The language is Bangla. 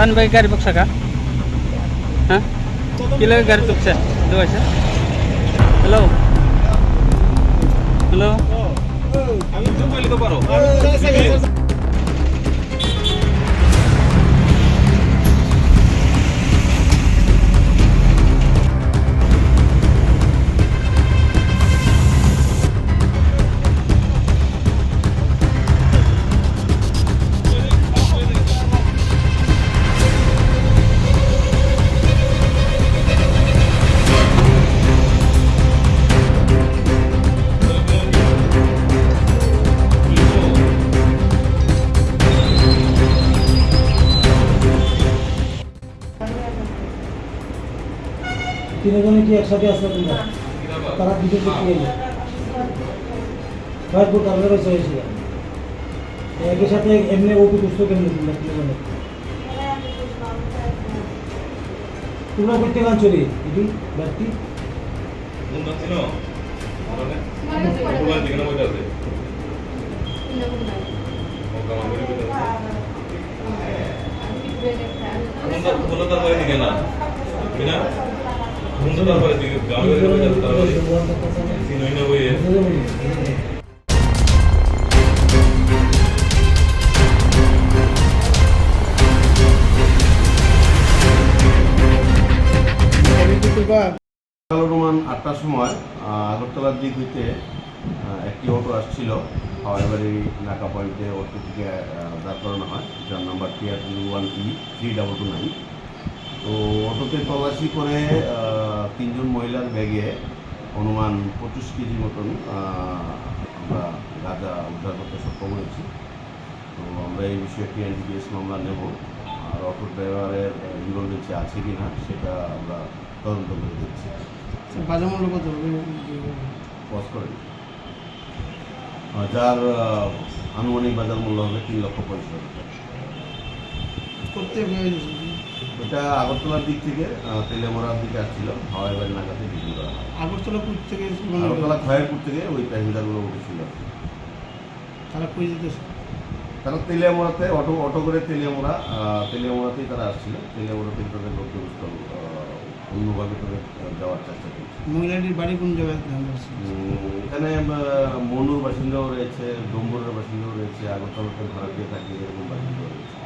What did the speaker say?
সান ভাই গাড়ি বক্সা কা হ্যাঁ কি লাগে গাড়ি চুকছে দেওয়াইছে হ্যালো হ্যালো আমি তো বলি তো পারো তিনজনে কি একসাথে আসলে তোমরা তারা দুটো কি এলো কয়েকবার তারপরে রয়েছে হয়েছিল একই সাথে এমনি ওকে দুষ্ট কেমন তোমরা তিনজনে তোমরা করতে গান চলি এটি ব্যক্তি অনুমান 8টার সময় আগরতলার দিক হইতে একটি অটো আসছিল হাওয়াইবাড়ি নাকা পয়েন্টে অটো থেকে দাঁড় করানো হয় যার নাম্বার TR01E3229। তো অটোতে তল্লাশি করে তিনজন মহিলার ব্যাগে অনুমান 25 কেজি মতন আমরা গাঁজা উদ্ধার করতে সক্ষম হয়েছি। তো আমরা এই বিষয়ে একটি NDPS মামলা নেব আর অটো ড্রাইভারের ইনভলভেন্সি আছে কি না সেটা আমরা তদন্ত করে দিচ্ছি। বাজার মূল্য কত পজ করে যার আনুমানিক বাজার মূল্য হবে 3,50,000 টাকা। করতে এটা আগরতলার দিক থেকে তেলেমোড়ার দিকে আসছিল হাওয়াইবাড়ি নাকাতে বিক্রি করা হয়। আগরতলা থেকে আগরতলা খয়েরপুর থেকে ওই প্যাসেঞ্জারগুলো উঠেছিল। তারা কই যেতেছে তারা তেলিয়ামোড়াতে অটো করে তেলিয়ামোড়াতেই তারা আসছিল। তেলিয়ামোড়া থেকে তাদের লক্ষ্যস্থল অন্যভাবে তাদের যাওয়ার চেষ্টা করছে। মহিলাটির বাড়ি কোন জায়গায় এখানে মনুর বাসিন্দাও রয়েছে, ডম্বরের বাসিন্দাও রয়েছে, আগরতলাতে ভাড়া দিয়ে থাকে এরকম বাসিন্দাও রয়েছে।